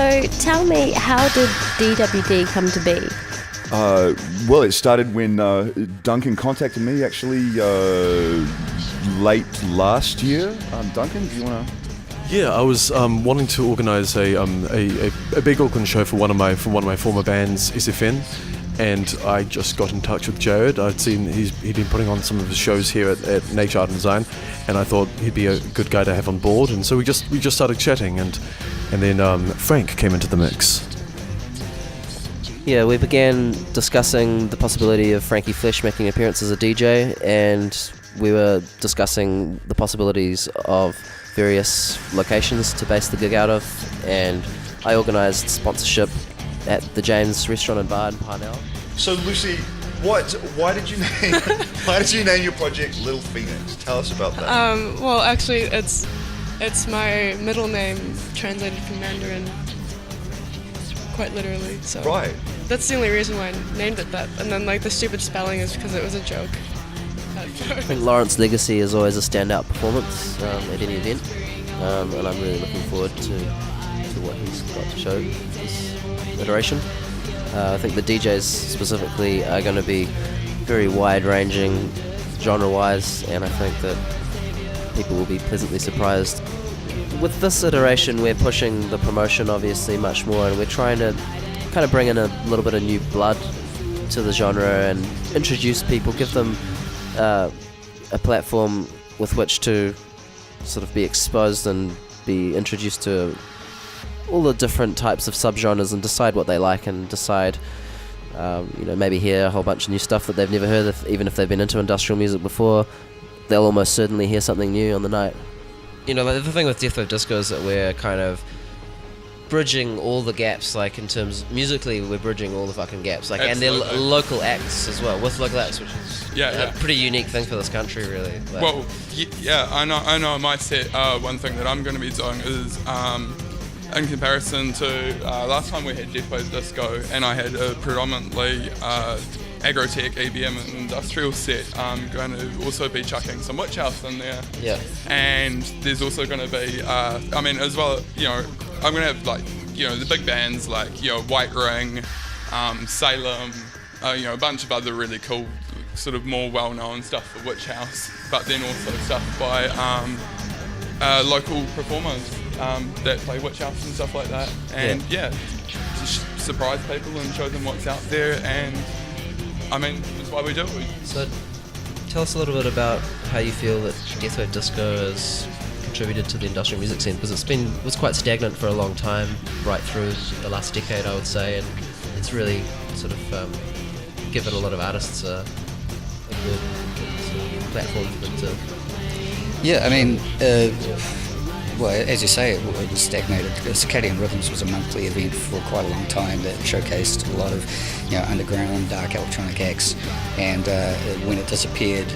So tell me, how did DWD come to be? Well, it started when Duncan contacted me actually late last year. Duncan, do you want to? Yeah, I was wanting to organise a big organ show for one of my former bands, SFN, and I just got in touch with Jared. I'd seen he'd been putting on some of his shows here at Nature Art and Design, and I thought he'd be a good guy to have on board. And so we just started chatting, and then Frank came into the mix. Yeah, we began discussing the possibility of Frankie Flesh making an appearance as a DJ, and we were discussing the possibilities of various locations to base the gig out of, and I organised sponsorship at the James Restaurant and Bar in Parnell. So Lucy, why did you name your project Little Phoenix? Tell us about that. Well, actually, it's my middle name translated from Mandarin, quite literally. So Right. That's the only reason why I named it that. And then the stupid spelling is because it was a joke. I think Lawrence Legacy is always a standout performance at any event, and I'm really looking forward to what he's got to show this iteration. I think the DJs specifically are going to be very wide-ranging genre-wise, and I think that people will be pleasantly surprised. With this iteration, we're pushing the promotion obviously much more, and we're trying to kind of bring in a little bit of new blood to the genre and introduce people, give them a platform with which to sort of be exposed and be introduced to all the different types of subgenres and decide what they like, and decide, maybe hear a whole bunch of new stuff that they've never heard of. Even if they've been into industrial music before, they'll almost certainly hear something new on the night. The thing with Death Wave Disco is that we're kind of bridging all the gaps, in terms musically, we're bridging all the fucking gaps, and they're local acts as well, with local acts, which is a pretty unique thing for this country, really. Well, yeah, I know on my set, one thing that I'm going to be doing is, in comparison to last time we had Death Wave Disco, and I had a predominantly agrotech, EBM and industrial set, I'm going to also be chucking some witch house in there. Yeah. And there's also going to be, as well, I'm going to have the big bands like, White Ring, Salem, a bunch of other really cool, sort of more well-known stuff for witch house, but then also stuff by local performers that play witch house and stuff like that. And just surprise people and show them what's out there, and that's why we do it. So tell us a little bit about how you feel that Death Wave Disco has contributed to the industrial music scene, because it was quite stagnant for a long time, right through the last decade, I would say, and it's really sort of given a lot of artists a good platform for them to... Yeah, well, as you say, it was stagnated. Circadian Rhythms was a monthly event for quite a long time that showcased a lot of, underground, dark electronic acts, and when it disappeared,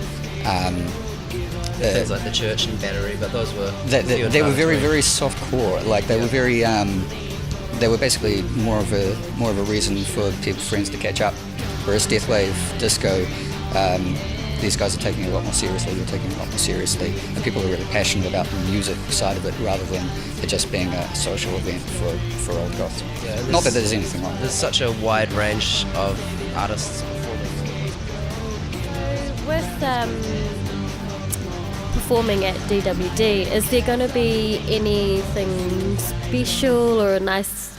things like the Church and Battery, but those were they were very, very soft core. They were very, they were basically more of a reason for friends to catch up. Whereas Death Wave Disco, these guys are taking it a lot more seriously. We're taking it a lot more seriously, and people are really passionate about the music side of it rather than it just being a social event for old goths. Yeah, not that there's anything wrong. There's such a wide range of artists performing. With performing at DWD, is there going to be anything special or a nice,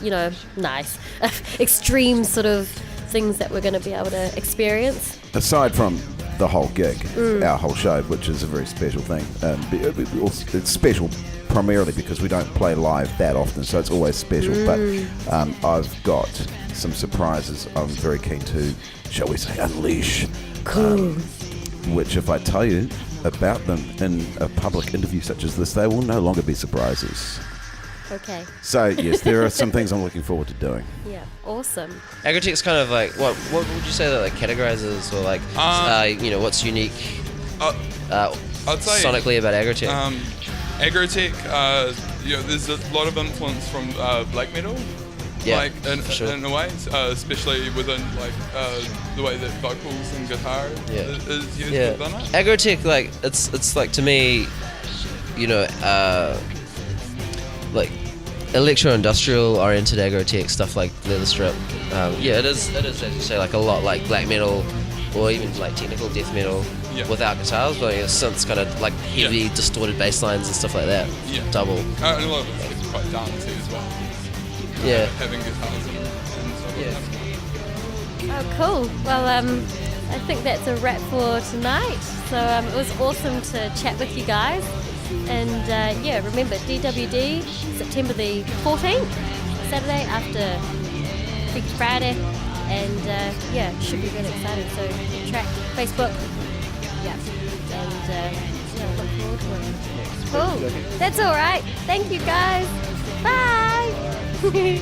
extreme sort of things that we're going to be able to experience? Aside from the whole gig, our whole show, which is a very special thing. It's special primarily because we don't play live that often, so it's always special. But I've got some surprises I'm very keen to, shall we say, unleash. Cool. Which, if I tell you about them in a public interview such as this, they will no longer be surprises. Okay. So, yes, there are some things I'm looking forward to doing. Yeah, awesome. Agrotech's kind of what would you say that categorizes, or what's unique I'd say sonically about Agrotech? Agrotech, there's a lot of influence from black metal. Yeah, in a way, especially within the way that vocals and guitar is used within it. Agrotech, it's to me, electro-industrial oriented aggro-tech stuff like Leather Strip. Yeah, it is as you say, like a lot like black metal or even like technical death metal without guitars, but synths kind of like heavy distorted bass lines and stuff like that. Yeah. Double. And a lot of it's quite dancey as well. Yeah. Having guitars and sort of Yeah. Oh, cool. Well, I think that's a wrap for tonight. So it was awesome to chat with you guys. And yeah, remember DWD, September the 14th, Saturday after Freaky Friday. And yeah, should be really exciting. So track, Facebook, yeah. And yeah, look forward to it. Cool. That's all right. Thank you guys. Bye.